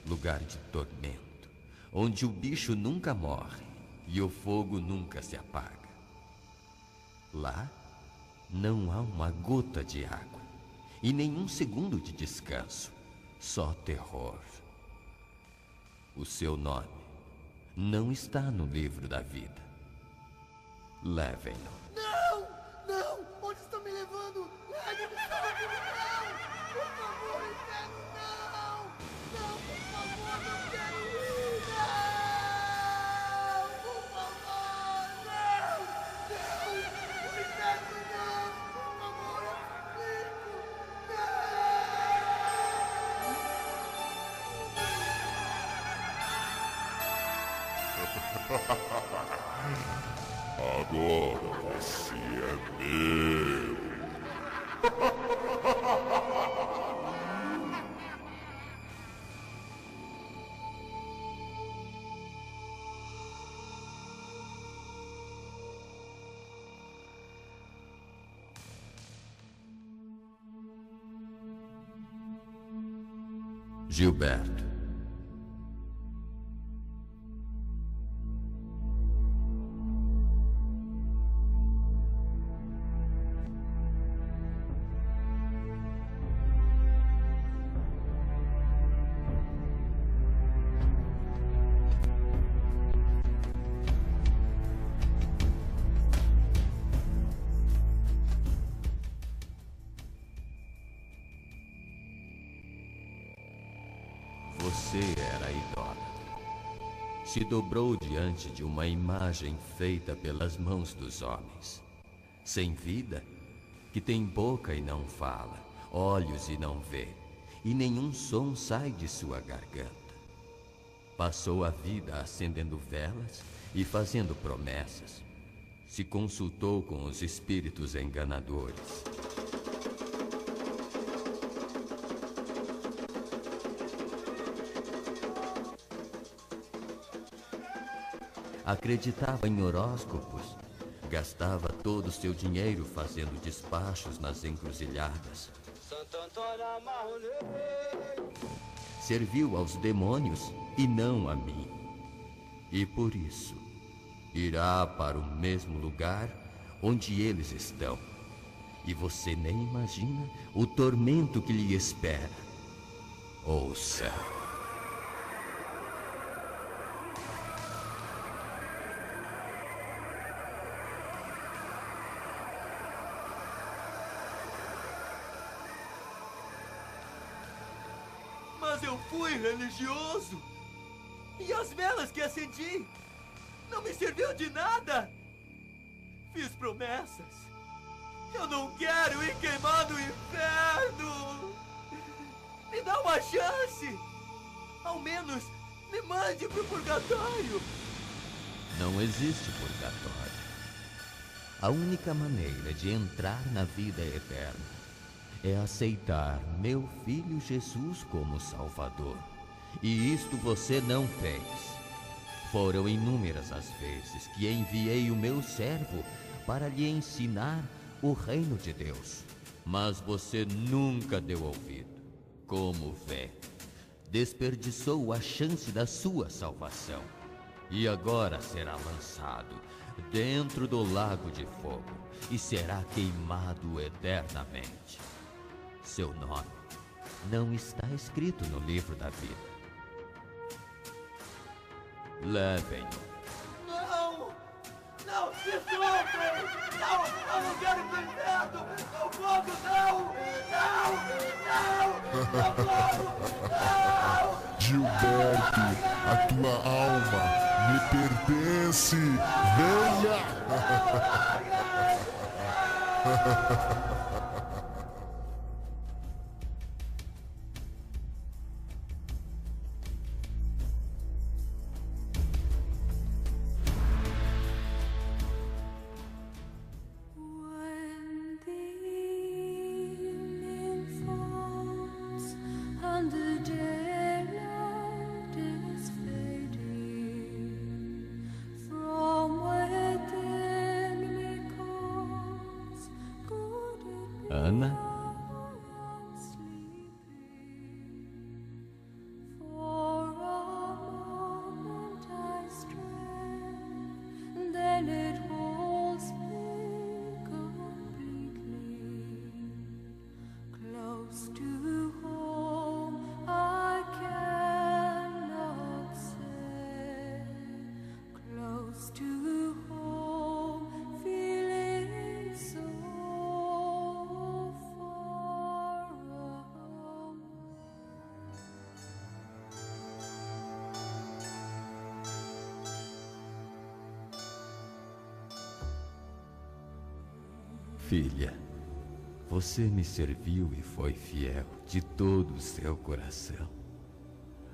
lugar de tormento, onde o bicho nunca morre e o fogo nunca se apaga. Lá não há uma gota de água e nenhum segundo de descanso, só terror. O seu nome não está no livro da vida. Levem-no. Não! Não! Onde estão me levando? Largue-me, não! Por favor, inferno, não! Não, por favor, não quero ir! Não! Por favor, não! Não! O inferno, não! Por favor, eu suplico! Agora você é meu. Gilberto. Você era idólatra. Se dobrou diante de uma imagem feita pelas mãos dos homens, sem vida, que tem boca e não fala, olhos e não vê, e nenhum som sai de sua garganta. Passou a vida acendendo velas e fazendo promessas. Se consultou com os espíritos enganadores. Acreditava em horóscopos, gastava todo o seu dinheiro fazendo despachos nas encruzilhadas. Serviu aos demônios e não a mim. E por isso, irá para o mesmo lugar onde eles estão. E você nem imagina o tormento que lhe espera. Ouça. Mas eu fui religioso. E as velas que acendi não me serviu de nada. Fiz promessas. Eu não quero ir queimar no inferno. Me dá uma chance. Ao menos me mande pro purgatório. Não existe purgatório. A única maneira de entrar na vida eterna é aceitar meu filho Jesus como Salvador. E isto você não fez. Foram inúmeras as vezes que enviei o meu servo para lhe ensinar o reino de Deus. Mas você nunca deu ouvido. Como vê, desperdiçou a chance da sua salvação. E agora será lançado dentro do lago de fogo e será queimado eternamente. Seu nome não está escrito no livro da vida. Levem-no. Não! Não! Me soltem! Não! Eu não quero ir pro inferno! O fogo, não! Não! Não! Socorro! Não! Gilberto, a tua alma me pertence. Venha! When the evening falls and the daylight is filled soberana, filha, você me serviu e foi fiel de todo o seu coração.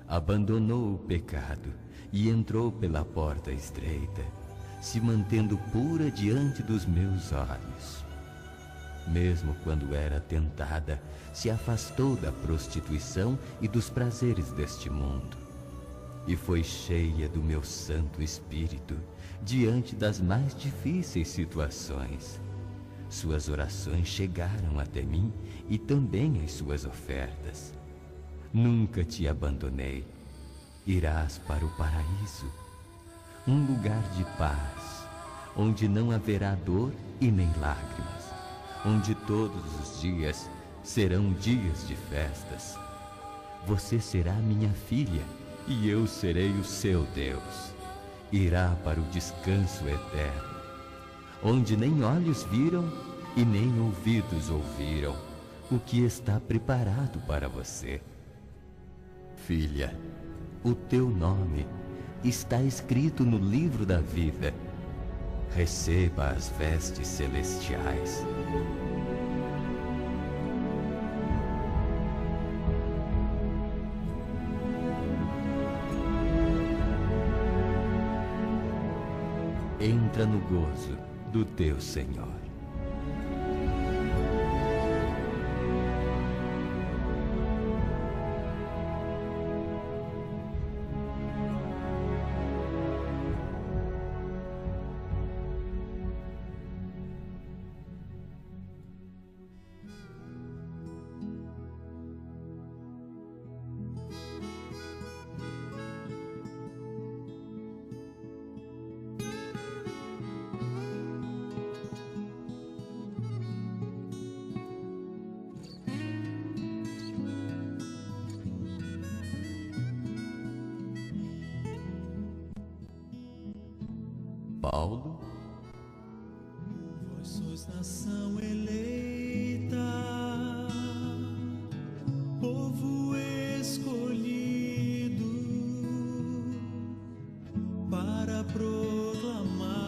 Abandonou o pecado e entrou pela porta estreita, se mantendo pura diante dos meus olhos. Mesmo quando era tentada, se afastou da prostituição e dos prazeres deste mundo, e foi cheia do meu Santo Espírito diante das mais difíceis situações. Suas orações chegaram até mim e também as suas ofertas. Nunca te abandonei. Irás para o paraíso, um lugar de paz, onde não haverá dor e nem lágrimas, onde todos os dias serão dias de festas. Você será minha filha e eu serei o seu Deus. Irá para o descanso eterno, onde nem olhos viram e nem ouvidos ouviram o que está preparado para você. Filha, o teu nome está escrito no livro da vida. Receba as vestes celestiais. Entra no gozo do teu Senhor. Paulo, vós sois nação eleita, povo escolhido, para proclamar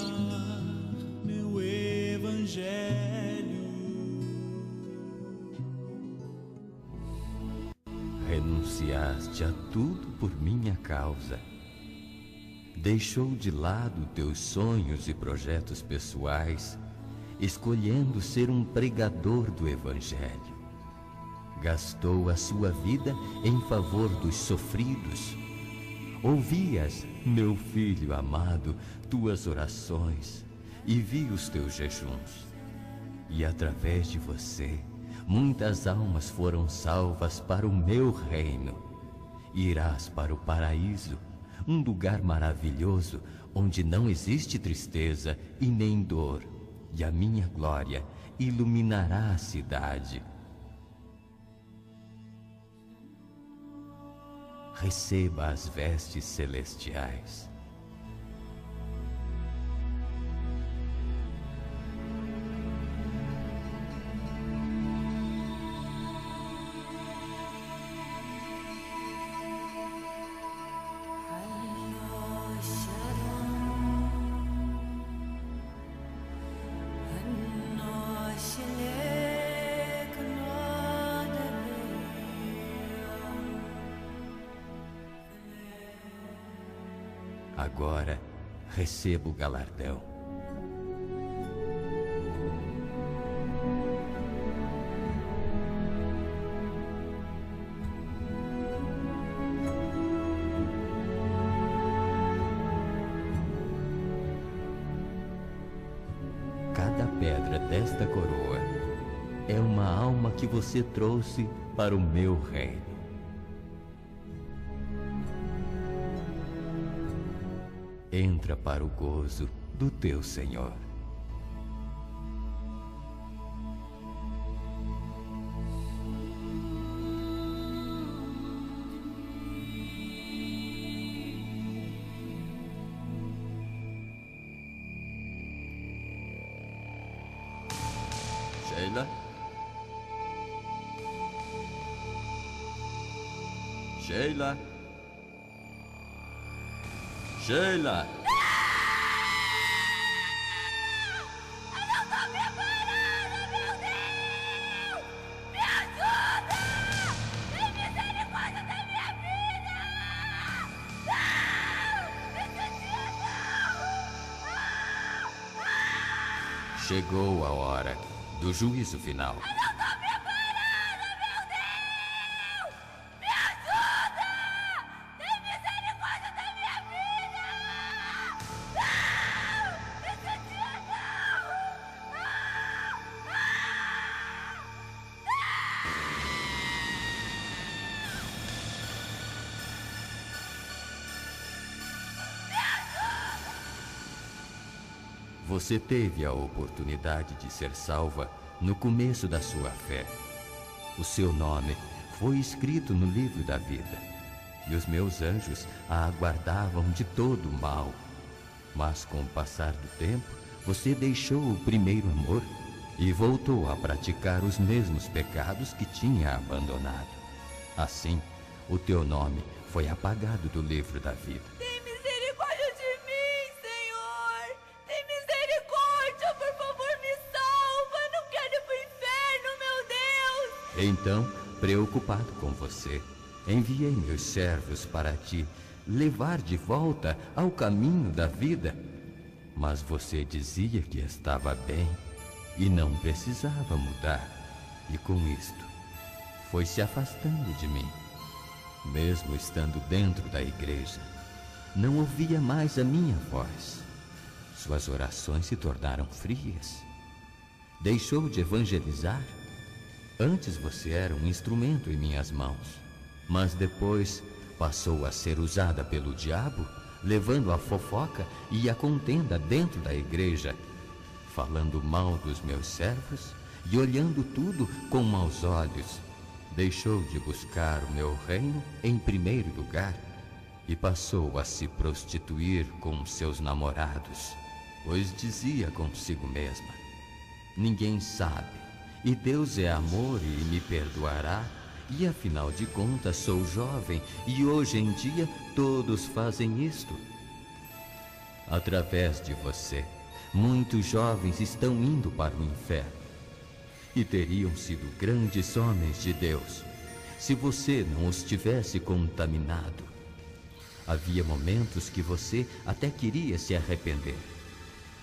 meu evangelho. renunciaste a tudo por minha causa. Deixou de lado teus sonhos e projetos pessoais, escolhendo ser um pregador do Evangelho. Gastou a sua vida em favor dos sofridos. Ouvias, meu filho amado, tuas orações e vi os teus jejuns. E através de você, muitas almas foram salvas para o meu reino. Irás para o paraíso, um lugar maravilhoso, onde não existe tristeza e nem dor, e a minha glória iluminará a cidade. Receba as vestes celestiais. Agora receba o galardão. Cada pedra desta coroa é uma alma que você trouxe para o meu reino. Entra para o gozo do teu Senhor. Sheila? Sheila? Sheila! Chegou a hora do juízo final. Eu não tô preparada, meu Deus! Me ajuda! Tem misericórdia da minha vida! Não! Esse dia não! Você teve a oportunidade de ser salva no começo da sua fé. O seu nome foi escrito no livro da vida, e os meus anjos a aguardavam de todo o mal. Mas com o passar do tempo, você deixou o primeiro amor e voltou a praticar os mesmos pecados que tinha abandonado. Assim, o teu nome foi apagado do livro da vida. Tem misericórdia de mim, Senhor! Tem misericórdia, por favor, me salva! Não quero ir pro inferno, meu Deus! Então, preocupado com você, enviei meus servos para te levar de volta ao caminho da vida. Mas você dizia que estava bem e não precisava mudar. E com isto, foi se afastando de mim. Mesmo estando dentro da igreja, não ouvia mais a minha voz. Suas orações se tornaram frias. Deixou de evangelizar. Antes você era um instrumento em minhas mãos, mas depois passou a ser usada pelo diabo, levando a fofoca e a contenda dentro da igreja, falando mal dos meus servos e olhando tudo com maus olhos. Deixou de buscar o meu reino em primeiro lugar e passou a se prostituir com seus namorados, pois dizia consigo mesma: ninguém sabe, e Deus é amor e me perdoará, e afinal de contas sou jovem e hoje em dia todos fazem isto. Através de você, muitos jovens estão indo para o inferno. E teriam sido grandes homens de Deus se você não os tivesse contaminado. Havia momentos que você até queria se arrepender,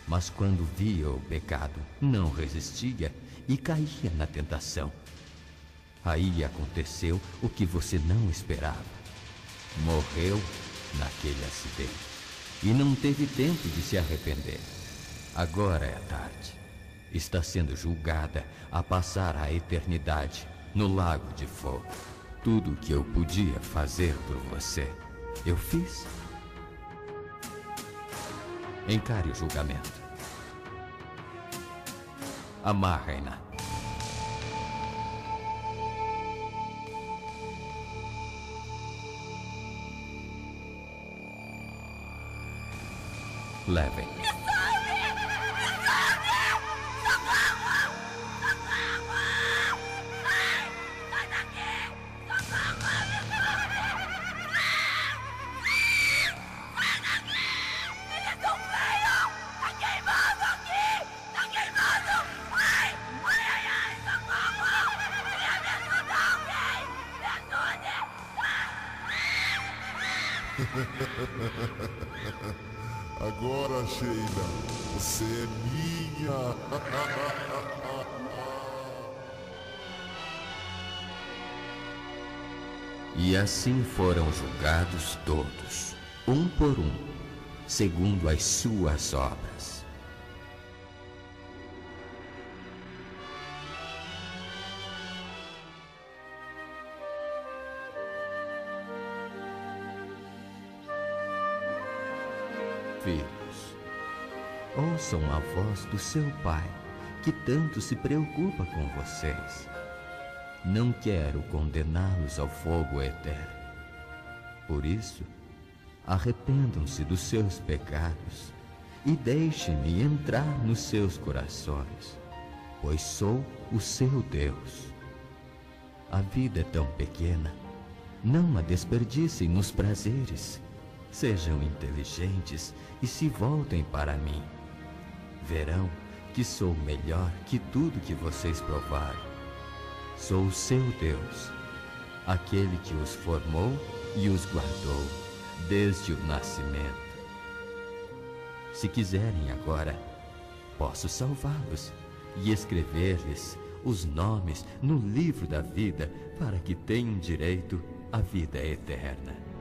mas quando via o pecado, não resistia e caía na tentação. Aí aconteceu o que você não esperava. Morreu naquele acidente e não teve tempo de se arrepender. Agora é tarde. Está sendo julgada a passar a eternidade no lago de fogo. Tudo o que eu podia fazer por você, eu fiz. Encare o julgamento. Amarrem-na. Levem. Agora, Sheila, você é minha. E assim foram julgados todos, um por um, segundo as suas obras. filhos, ouçam a voz do seu Pai, que tanto se preocupa com vocês. Não quero condená-los ao fogo eterno. Por isso, arrependam-se dos seus pecados e deixem-me entrar nos seus corações, pois sou o seu Deus. A vida é tão pequena, não a desperdicem nos prazeres. Sejam inteligentes e se voltem para mim. Verão que sou melhor que tudo que vocês provaram. Sou o seu Deus, aquele que os formou e os guardou desde o nascimento. Se quiserem agora, posso salvá-los e escrever-lhes os nomes no livro da vida para que tenham direito à vida eterna.